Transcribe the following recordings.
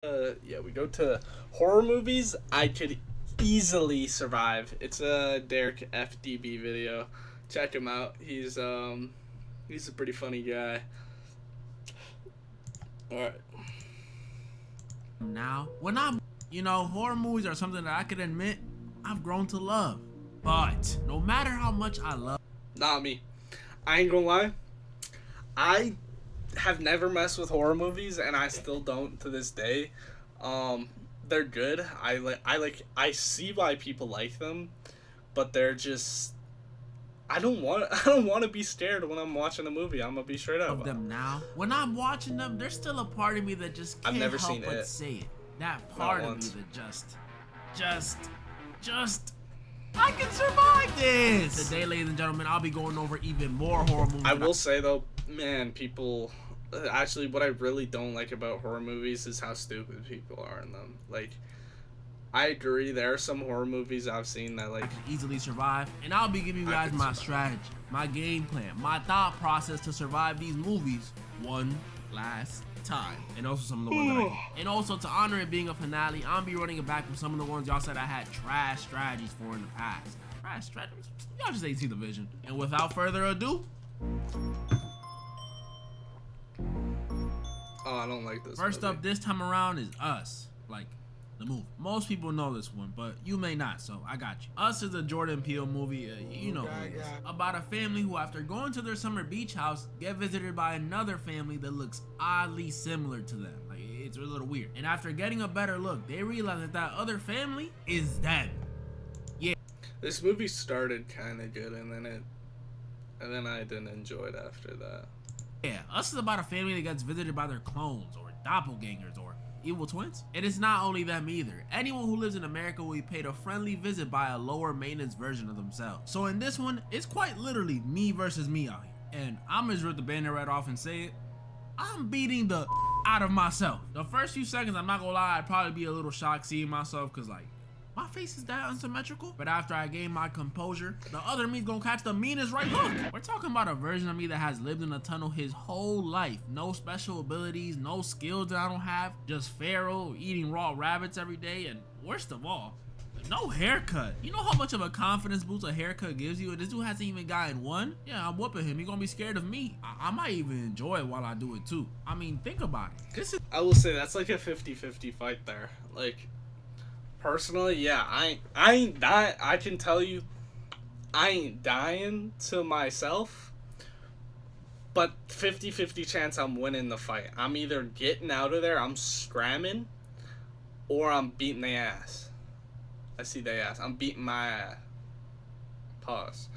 Yeah, we go to horror movies. I could easily survive. It's a Derek FDB video. Check him out. He's a pretty funny guy. All right. Now, horror movies are something that I can admit I've grown to love. But no matter how much I love, Not me. I ain't gonna lie. I have never messed with horror movies, and I still don't to this day. They're good. I see why people like them, but they're just. I don't want. I don't want to be scared when I'm watching a movie. I'm gonna be straight up. them now, when I'm watching them, there's still a part of me that just I've can't never help seen but it. say it. That part of me once. that just, I can survive this. Today, ladies and gentlemen, I'll be going over even more horror movies. I will say though, man, people. Actually, what I really don't like about horror movies is how stupid people are in them. Like, I agree. There are some horror movies I've seen that I like. can easily survive, and I'll be giving you I guys can my survive. strategy, my game plan, my thought process to survive these movies one last time, and also some of the ones that I hate. And also to honor it being a finale, I'll be running it back from some of the ones y'all said I had trash strategies for in the past. Trash strategies? Y'all just ain't see the vision. And without further ado, Oh, I don't like this. first movie. up this time around is Us. Like, the movie. Most people know this one, but you may not, so I got you. Us is a Jordan Peele movie, you know who it is. About a family who, after going to their summer beach house, get visited by another family that looks oddly similar to them. Like, it's a little weird. And after getting a better look, they realize that that other family is them. This movie started kind of good, and then I didn't enjoy it after that. Yeah, Us is about a family that gets visited by their clones, or doppelgangers, or evil twins. And it's not only them either. Anyone who lives in America will be paid a friendly visit by a lower maintenance version of themselves. So in this one, it's quite literally me versus me out here. And I'm just rip the banner right off and say it. I'm beating the out of myself. The first few seconds, I'm not gonna lie, I'd probably be a little shocked seeing myself, cause like, my face is that unsymmetrical. But after I gain my composure, the other me's gonna catch the meanest right hook. We're talking about a version of me that has lived in a tunnel his whole life. No special abilities, no skills that I don't have. Just feral, eating raw rabbits every day, and worst of all, no haircut. You know how much of a confidence boost a haircut gives you? And this dude hasn't even gotten one? Yeah, I'm whooping him. He gonna be scared of me. I might even enjoy it while I do it too. I mean, think about it. This is I will say that's like a 50-50 fight there. Like, personally, yeah, I ain't dying. I can tell you, I ain't dying to myself. But 50-50 chance I'm winning the fight. I'm either getting out of there, I'm scramming, or I'm beating the ass. I see the ass. I'm beating my ass. Pause.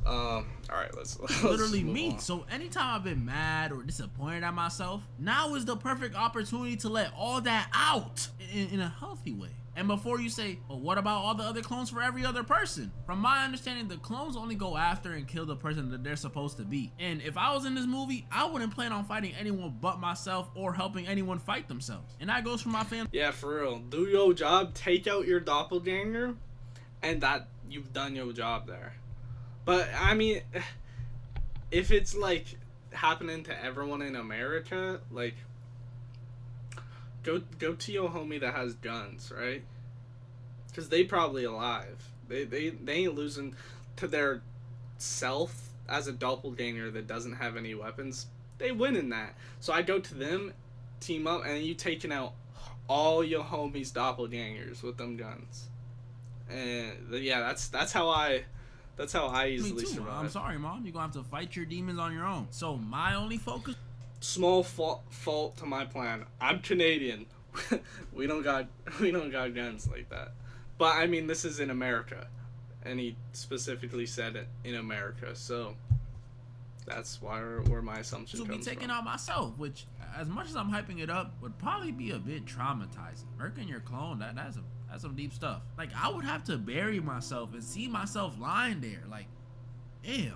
All right, let's literally move me. on. So anytime I've been mad or disappointed at myself, now is the perfect opportunity to let all that out in a healthy way. And before you say, well, what about all the other clones for every other person? From my understanding, the clones only go after and kill the person that they're supposed to be. And if I was in this movie, I wouldn't plan on fighting anyone but myself or helping anyone fight themselves. And that goes for my family. Yeah, for real. Do your job, take out your doppelganger, and that you've done your job there. But I mean, if it's like happening to everyone in America, like go to your homie that has guns, right? Because they probably alive. They ain't losing to their self as a doppelganger that doesn't have any weapons. They win in that. So I go to them, team up, and you taking out all your homies doppelgangers with them guns. And yeah, that's how I Me easily too. survive. I'm sorry, Mom. You're gonna have to fight your demons on your own. So my only focus Small fault to my plan. I'm Canadian. we don't got guns like that. But I mean, this is in America, and he specifically said it in America. So that's where my assumption will be comes taking from. out myself, which, as much as I'm hyping it up, would probably be a bit traumatizing. Murking your clone, that's some deep stuff. Like, I would have to bury myself and see myself lying there. Like, damn,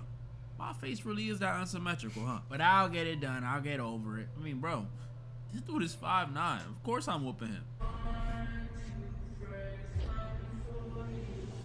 my face really is that unsymmetrical, huh? But I'll get it done. I'll get over it. I mean, bro, this dude is 5'9". Of course I'm whooping him.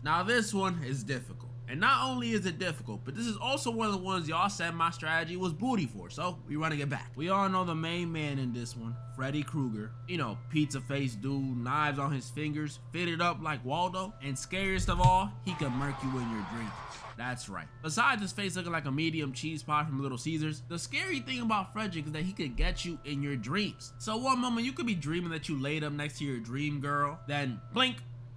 Now this one is difficult. And not only is it difficult, but this is also one of the ones y'all said my strategy was booty for, so we running it back. We all know the main man in this one, Freddy Krueger. You know, pizza face dude, knives on his fingers, fitted up like Waldo, and scariest of all, he can murk you in your dreams. That's right. Besides his face looking like a medium cheese pie from Little Caesars, the scary thing about Frederick is that he could get you in your dreams. So one moment you could be dreaming that you laid up next to your dream girl, then blink,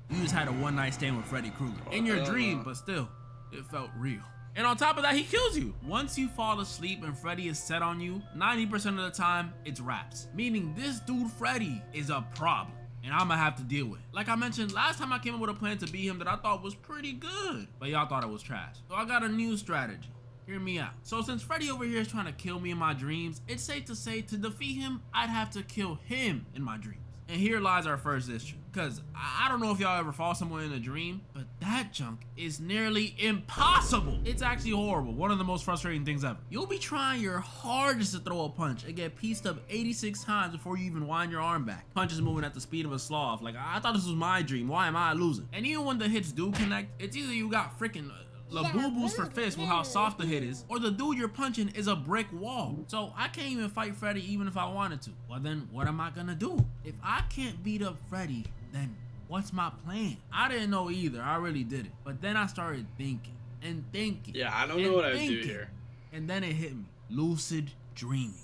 you just had a one-night stand with Freddy Krueger. In your dream, but still, it felt real. And on top of that, he kills you. Once you fall asleep and Freddy is set on you, 90% of the time, it's wraps. Meaning this dude Freddy is a problem, and I'm gonna have to deal with it. Like I mentioned, last time I came up with a plan to beat him that I thought was pretty good, but y'all thought it was trash. So I got a new strategy. Hear me out. So since Freddy over here is trying to kill me in my dreams, it's safe to say to defeat him, I'd have to kill him in my dreams. And here lies our first issue. Cause I don't know if y'all ever fall somewhere in a dream, but that junk is nearly impossible. It's actually horrible. One of the most frustrating things ever. You'll be trying your hardest to throw a punch and get pieced up 86 times before you even wind your arm back. Punches moving at the speed of a sloth. Like, I thought this was my dream. Why am I losing? And even when the hits do connect, it's either you got freaking Labubu's for fists with how soft the hit is, or the dude you're punching is a brick wall. So I can't even fight Freddy even if I wanted to. Well then, what am I gonna do? If I can't beat up Freddy, then what's my plan? I didn't know either, I really didn't. But then I started thinking and thinking. Yeah, I don't know what I do here. And then it hit me, lucid dreaming.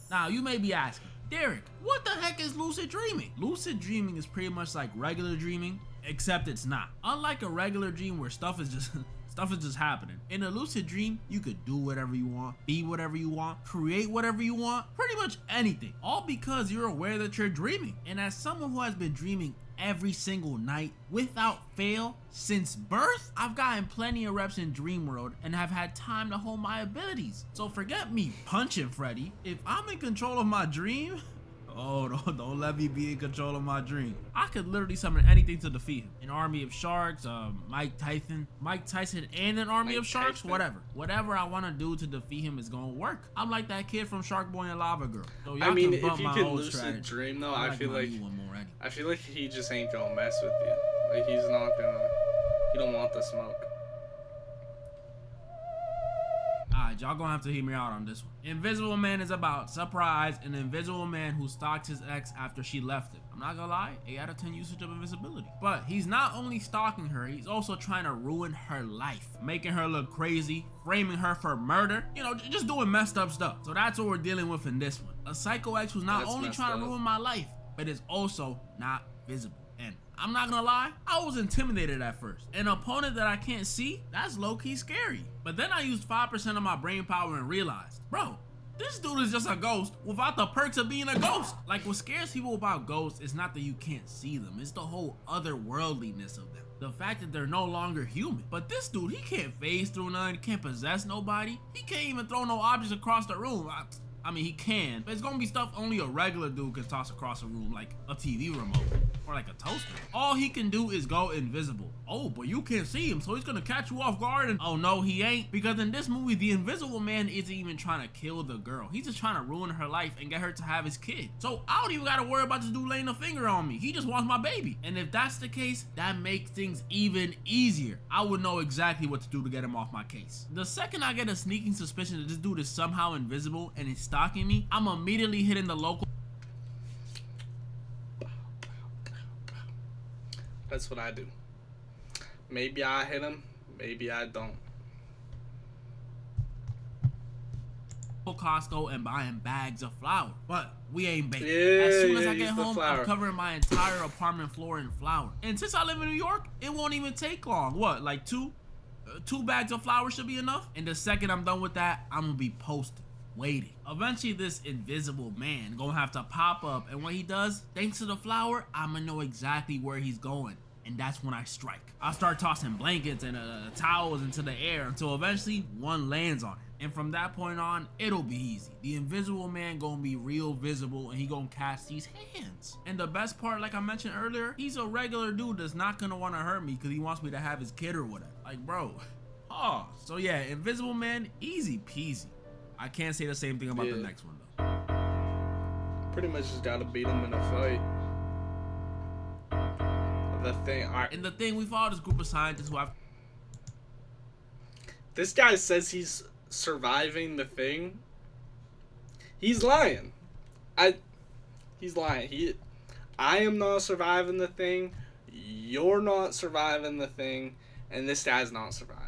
Now you may be asking, Derek, what the heck is lucid dreaming? Lucid dreaming is pretty much like regular dreaming, except it's not. Unlike a regular dream where stuff is just happening. In a lucid dream, you could do whatever you want, be whatever you want, create whatever you want, pretty much anything. All because you're aware that you're dreaming. And as someone who has been dreaming every single night without fail since birth, I've gotten plenty of reps in Dream World and have had time to hone my abilities. So forget me punching Freddy. If I'm in control of my dream, oh, don't let me be in control of my dream. I could literally summon anything to defeat him. An army of sharks, Mike Tyson and an army of sharks, whatever I want to do to defeat him is gonna work. I'm like that kid from Shark Boy and Lava Girl. So I mean, if you could lucid dream though, I feel like he just ain't gonna mess with you. Like he don't want the smoke. Alright, y'all gonna have to hear me out on this one. Invisible Man is about surprise, an invisible man who stalked his ex after she left him. I'm not gonna lie, 8 out of 10 usage of invisibility. But he's not only stalking her, he's also trying to ruin her life, making her look crazy, framing her for murder, you know, just doing messed up stuff. So that's what we're dealing with in this one. A psycho ex who's not only trying to ruin my life, but is also not visible. And I'm not gonna lie, I was intimidated at first. An opponent that I can't see, that's low-key scary. But then I used 5% of my brain power and realized, bro, this dude is just a ghost without the perks of being a ghost. Like what scares people about ghosts is not that you can't see them, it's the whole otherworldliness of them. The fact that they're no longer human. But this dude, he can't phase through none, he can't possess nobody. He can't even throw no objects across the room. I mean, he can, but it's gonna be stuff only a regular dude can toss across a room, like a TV remote or like a toaster. All he can do is go invisible. Oh, but you can't see him, so he's gonna catch you off guard. And oh no, he ain't, because in this movie, the Invisible Man isn't even trying to kill the girl. He's just trying to ruin her life and get her to have his kid. So I don't even gotta worry about this dude laying a finger on me. He just wants my baby. And if that's the case, that makes things even easier. I would know exactly what to do to get him off my case. The second I get a sneaking suspicion that this dude is somehow invisible and is stalking me, I'm immediately hitting the local. That's what I do. Maybe I hit him, maybe I don't. Costco and buying bags of flour, but we ain't baking. As soon as I get home, I'm covering my entire apartment floor in flour. And since I live in New York, it won't even take long. What, like two bags of flour should be enough? And the second I'm done with that, I'm gonna be posted, waiting. Eventually this invisible man gonna have to pop up, and when he does, thanks to the flour, I'm gonna know exactly where he's going. And that's when I strike. I start tossing blankets and towels into the air until eventually one lands on it. And from that point on, it'll be easy. The Invisible Man gonna be real visible, and he gonna cast these hands. And the best part, like I mentioned earlier, he's a regular dude that's not gonna wanna hurt me because he wants me to have his kid or whatever. Like, bro. Oh, so yeah, Invisible Man, easy peasy. I can't say the same thing about the next one though. Pretty much just gotta beat him in a fight. The thing, and the thing, we follow this group of scientists who have this guy says he's surviving the thing. He's lying. He's lying. I am not surviving the thing. You're not surviving the thing, and this guy's not surviving.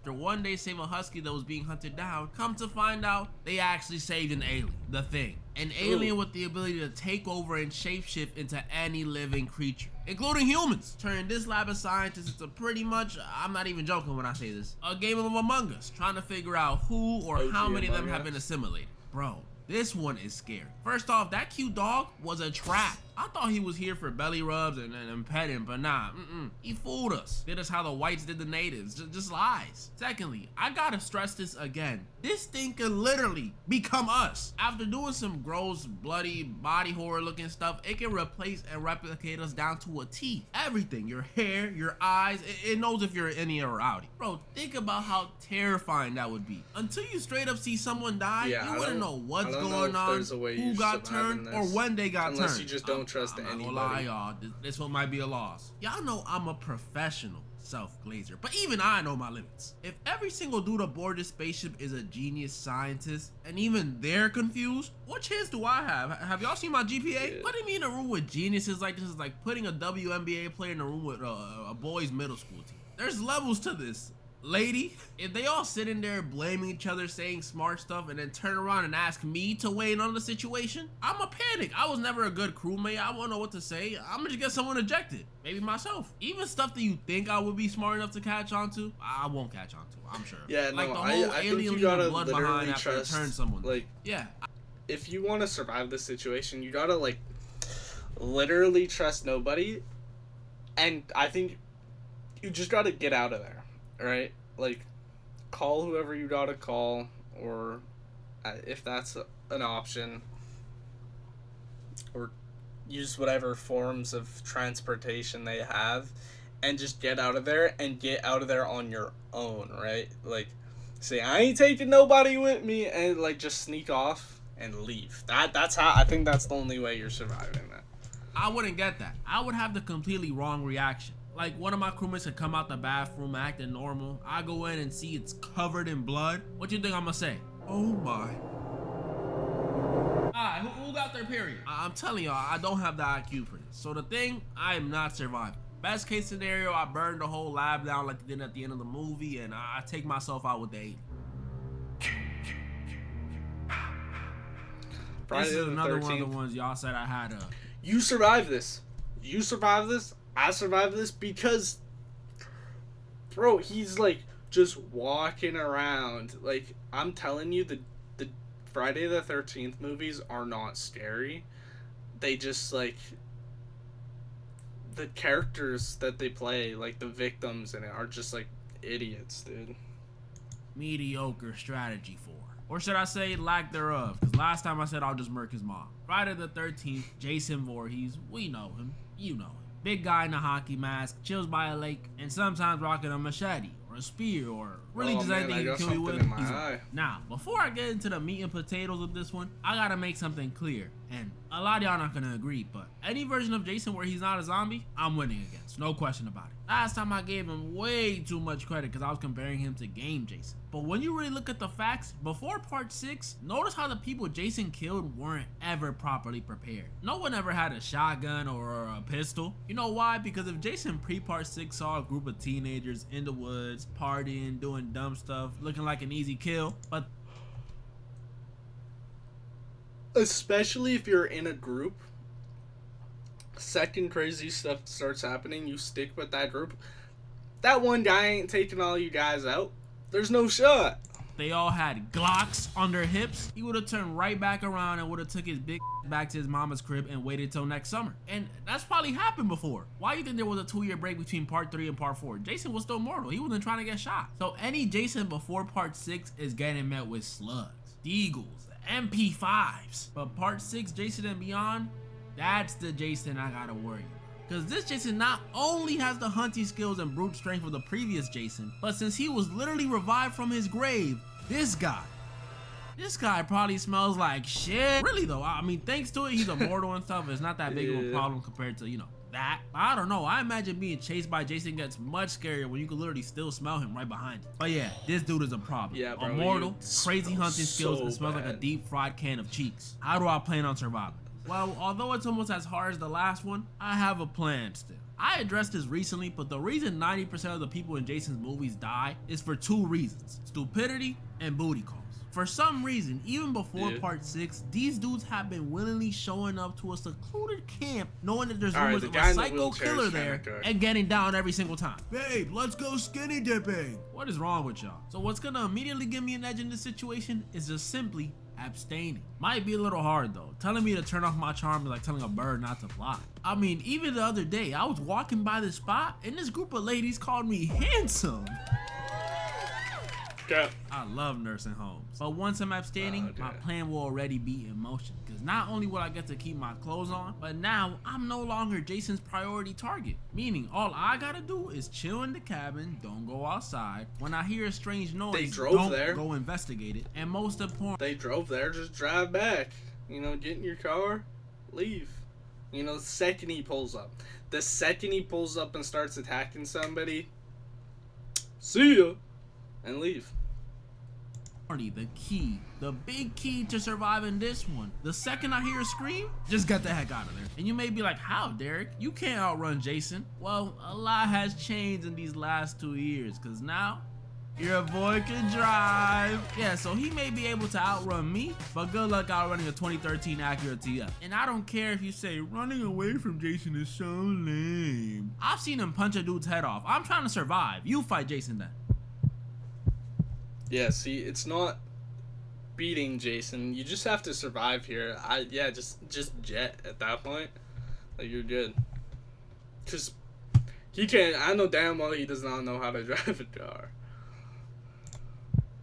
After one day save a husky that was being hunted down, come to find out they actually saved an alien, the Thing. An alien with the ability to take over and shapeshift into any living creature, including humans. Turning this lab of scientists into pretty much, I'm not even joking when I say this, a game of Among Us, trying to figure out who or how many of them have been assimilated. Bro, this one is scary. First off, that cute dog was a trap. I thought he was here for belly rubs and petting, but nah, he fooled us. Did us how the whites did the natives, just lies. Secondly, I gotta stress this again. This thing can literally become us. After doing some gross, bloody, body horror looking stuff, it can replace and replicate us down to a T. Everything, your hair, your eyes, it knows if you're innie or outie. Bro, think about how terrifying that would be. Until you straight up see someone die, you wouldn't know what's going on, who got turned, or when they got turned. Unless you just don't trust anybody. I'm not gonna lie, y'all. This one might be a loss. Y'all know I'm a professional self-glazer, but even I know my limits. If every single dude aboard this spaceship is a genius scientist, and even they're confused, what chance do I have? Have y'all seen my GPA? Yeah. Putting me in a room with geniuses like this is like putting a WNBA player in a room with a boys' middle school team. There's levels to this. Lady, if they all sit in there blaming each other, saying smart stuff, and then turn around and ask me to weigh in on the situation, I'ma panic. I was never a good crewmate. I won't know what to say. I'ma just get someone ejected. Maybe myself. Even stuff that you think I would be smart enough to catch on to, I won't catch on to, I'm sure. Yeah, like no, the whole I alien think you leaving gotta blood literally behind after trust, it turns someone. like, yeah. If you want to survive this situation, you gotta, like, literally trust nobody, and I think you just gotta get out of there, right? Like, call whoever you gotta call, or if that's an option, or use whatever forms of transportation they have, and just get out of there, and get out of there on your own, right? Like, say, I ain't taking nobody with me, and, like, just sneak off and leave. That's how, I think that's the only way you're surviving that. I wouldn't get that. I would have the completely wrong reaction. Like, one of my crewmates could come out the bathroom acting normal. I go in and see it's covered in blood. What you think I'm gonna say? Oh my. Alright, who got their period? I'm telling y'all, I don't have the IQ for this. So the thing, I am not surviving. Best case scenario, I burn the whole lab down like they did at the end of the movie, and I take myself out with the 80. Friday This is the another 13th. one of the ones y'all said I had a... You survived this. You survived this. I survived this because, bro, he's like just walking around. Like, I'm telling you, the Friday the 13th movies are not scary. They just, like, the characters that they play, like the victims in it, are just like idiots, dude. mediocre strategy for. Or should I say lack thereof, because last time I said I'll just murk his mom. Friday the 13th, Jason Voorhees, we know him, you know him. Big guy in a hockey mask, chills by a lake, and sometimes rocking a machete, or a spear, or really just anything he can kill you with. Now, before I get into the meat and potatoes of this one, I gotta make something clear, and a lot of y'all not gonna agree, but any version of Jason where he's not a zombie, I'm winning against, no question about it. Last time I gave him way too much credit because I was comparing him to Game Jason. But when you really look at the facts, before part 6, notice how the people Jason killed weren't ever properly prepared. No one ever had a shotgun or a pistol. You know why? Because if Jason pre-part 6 saw a group of teenagers in the woods, partying, doing dumb stuff, looking like an easy kill, but especially if you're in a group, second crazy stuff starts happening, you stick with that group. That one guy ain't taking all you guys out. There's no shot. They all had Glocks on their hips. He would have turned right back around and would have took his big back to his mama's crib and waited till next summer. And that's probably happened before. Why do you think there was a 2-year break between part 3 and part 4? Jason was still mortal. He wasn't trying to get shot. So any Jason before part 6 is getting met with slugs, deagles, MP5s. But part 6, Jason and beyond, that's the Jason I gotta worry about. Because this Jason not only has the hunting skills and brute strength of the previous Jason, but since he was literally revived from his grave, this guy probably smells like shit. Really though, I mean, thanks to it, he's immortal and stuff. It's not that big of a problem compared to, you know, that. I don't know. I imagine being chased by Jason gets much scarier when you can literally still smell him right behind you. But yeah, this dude is a problem. Yeah, bro, Immortal, you crazy smell hunting skills, so and smells like a bad. deep fried can of cheeks. How do I plan on surviving? Well, although it's almost as hard as the last one, I have a plan still. I addressed this recently, but the reason 90% of the people in Jason's movies die is for two reasons: stupidity and booty calls. For some reason, even before part 6, these dudes have been willingly showing up to a secluded camp knowing that there's rumors of a psycho killer there and getting down every single time. Babe, let's go skinny dipping. What is wrong with y'all? So what's gonna immediately give me an edge in this situation is just simply abstaining. Might be a little hard though. Telling me to turn off my charm is like telling a bird not to fly. I mean, even the other day, I was walking by this spot and this group of ladies called me handsome. I love nursing homes. But once I'm abstaining, my plan will already be in motion. Because not only will I get to keep my clothes on, but now I'm no longer Jason's priority target. Meaning, all I gotta do is chill in the cabin, don't go outside. When I hear a strange noise, don't go investigate it. And most important, they drove there, just drive back. You know, get in your car, leave. You know, the second he pulls up. The second he pulls up and starts attacking somebody, see ya, and leave. The key, the big key to surviving this one. The second I hear a scream, just get the heck out of there. And you may be like, how, Derek? You can't outrun Jason. Well, a lot has changed in these last 2 years, because now your boy can drive. Yeah, so he may be able to outrun me, but good luck outrunning a 2013 Acura TF. And I don't care if you say running away from Jason is so lame. I've seen him punch a dude's head off. I'm trying to survive. You fight Jason then. Yeah, see, it's not beating Jason. You just have to survive here. Just jet at that point. Like, you're good. Cause he can't. I know damn well he does not know how to drive a car.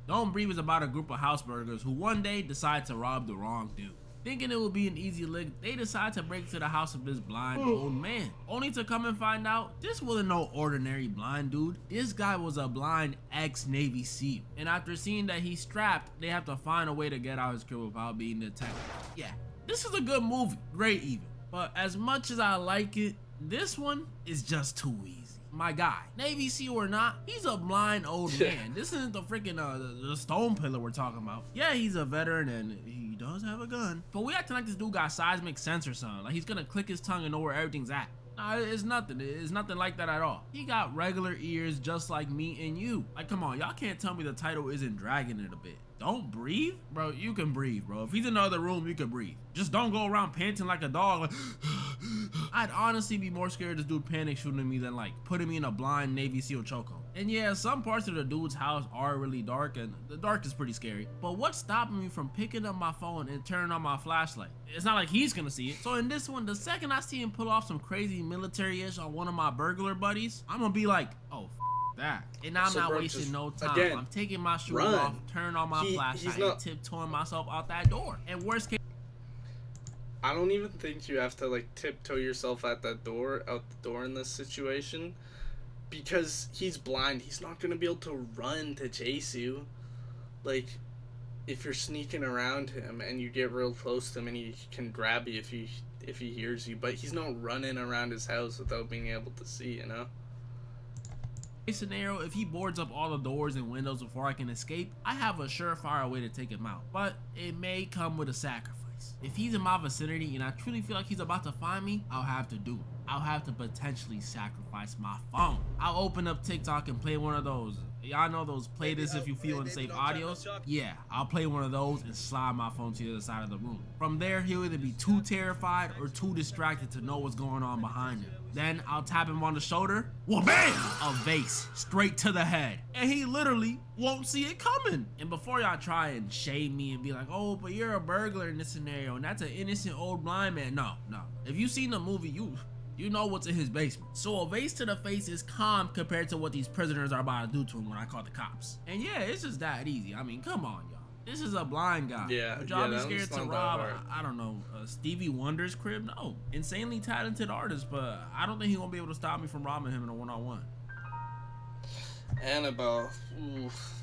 Don't Breathe is about a group of house burglars who one day decide to rob the wrong dude. Thinking it would be an easy lick, they decide to break into the house of this blind old man, only to come and find out this wasn't no ordinary blind dude. This guy was a blind ex-Navy SEAL, and after seeing that he's strapped, they have to find a way to get out his crib without being detected. Yeah, this is a good movie, great even, but as much as I like it, this one is just too easy. My guy, Navy SEAL or not, he's a blind old man. This isn't the freaking the stone pillar we're talking about. Yeah, he's a veteran and he does have a gun, but we acting like this dude got seismic sense or something, like he's gonna click his tongue and know where everything's at. Nah, it's nothing like that at all. He got regular ears just like me and you. Like, come on, y'all can't tell me the title isn't dragging it a bit. Don't breathe? Bro, you can breathe, bro. If he's in the other room, you can breathe. Just don't go around panting like a dog. Like, I'd honestly be more scared of this dude panic shooting me than like putting me in a blind Navy SEAL chokehold. And yeah, some parts of the dude's house are really dark, and the dark is pretty scary. But what's stopping me from picking up my phone and turning on my flashlight? It's not like he's gonna see it. So in this one, the second I see him pull off some crazy military-ish on one of my burglar buddies, I'm gonna be like, oh, that. And I'm not wasting no time. Again, I'm taking my shoes off, turning on my flashlight, and tiptoeing myself out that door. And worst case, I don't even think you have to like tiptoe yourself out the door in this situation, because he's blind. He's not gonna be able to run to chase you. Like, if you're sneaking around him and you get real close to him and he can grab you if he hears you, but he's not running around his house without being able to see, you know? Scenario, if he boards up all the doors and windows before I can escape, I have a surefire way to take him out, but it may come with a sacrifice. If he's in my vicinity and I truly feel like he's about to find me, I'll have to do it. I'll have to potentially sacrifice my phone. I'll open up TikTok and play one of those. Y'all know those play this if you feel unsafe audios? Yeah, I'll play one of those and slide my phone to the other side of the room. From there, he'll either be too terrified or too distracted to know what's going on behind him. Then I'll tap him on the shoulder. Well, bam! A vase straight to the head. And he literally won't see it coming. And before y'all try and shade me and be like, oh, but you're a burglar in this scenario and that's an innocent old blind man. No. If you've seen the movie, you know what's in his basement. So a vase to the face is calm compared to what these prisoners are about to do to him when I call the cops. And yeah, it's just that easy. I mean, come on, y'all. This is a blind guy. Yeah, would y'all be scared to rob, I don't know, Stevie Wonder's crib? No. Insanely talented artist, but I don't think he won't be able to stop me from robbing him in a one-on-one. Annabelle. Oof.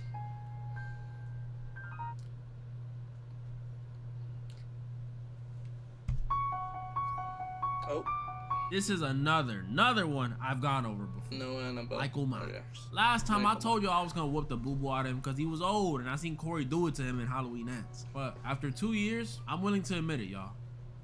Oh. This is another one I've gone over before. No Annabelle. Michael Myers. Okay. Last time I Michael told you I was gonna whoop the boo boo out of him because he was old, and I seen Corey do it to him in Halloween Ends. But after 2 years, I'm willing to admit it, y'all.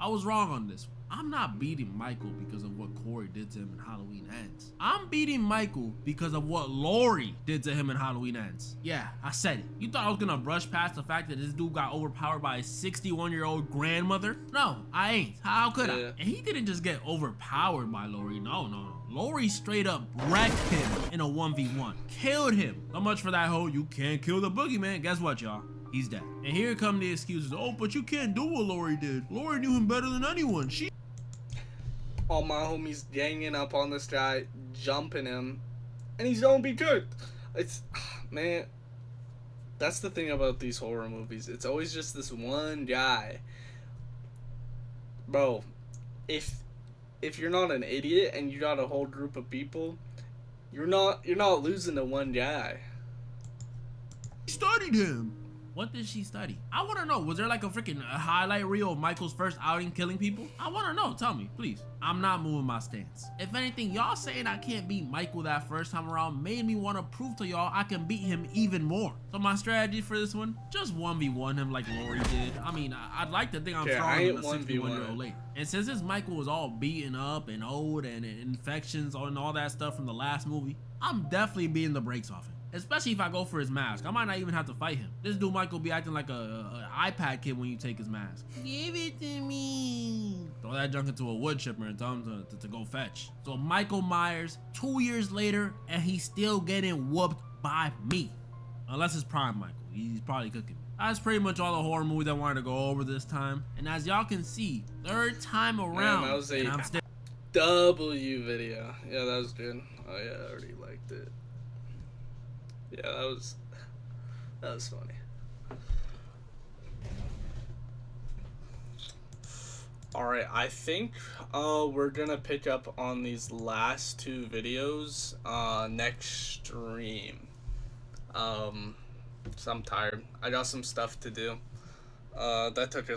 I was wrong on this one. I'm not beating Michael because of what Corey did to him in Halloween Ends. I'm beating Michael because of what Laurie did to him in Halloween Ends. Yeah, I said it. You thought I was gonna brush past the fact that this dude got overpowered by his 61-year-old grandmother? No, I ain't. How could I? Yeah. And he didn't just get overpowered by Laurie. No. Laurie straight up wrecked him in a 1v1. Killed him. So much for that whole you can't kill the boogeyman. Guess what, y'all? He's dead. And here come the excuses. Oh, but you can't do what Laurie did. Laurie knew him better than anyone. All my homies ganging up on this guy, jumping him, and he's gonna be good. It's, man, that's the thing about these horror movies. It's always just this one guy. Bro, if you're not an idiot and you got a whole group of people, you're not losing to one guy. Studied him. What did she study? I want to know. Was there like a freaking highlight reel of Michael's first outing killing people? I want to know. Tell me, please. I'm not moving my stance. If anything, y'all saying I can't beat Michael that first time around made me want to prove to y'all I can beat him even more. So my strategy for this one, just 1v1 him like Laurie did. I mean, I'd like to think I'm stronger than a 61-year-old lady. And since this Michael was all beaten up and old and infections and all that stuff from the last movie, I'm definitely beating the brakes off him. Especially if I go for his mask. I might not even have to fight him. This dude Michael be acting like a iPad kid when you take his mask. Give it to me. Throw that junk into a wood chipper and tell him to go fetch. So Michael Myers, 2 years later, and he's still getting whooped by me. Unless it's Prime Michael. He's probably cooking me. That's pretty much all the horror movies I wanted to go over this time. And as y'all can see, third time around, Man, that was and I'm still W video. Yeah, that was good. Oh yeah, I already liked it. Yeah, that was funny. Alright, I think we're gonna pick up on these last 2 videos next stream. So I'm tired. I got some stuff to do. That took us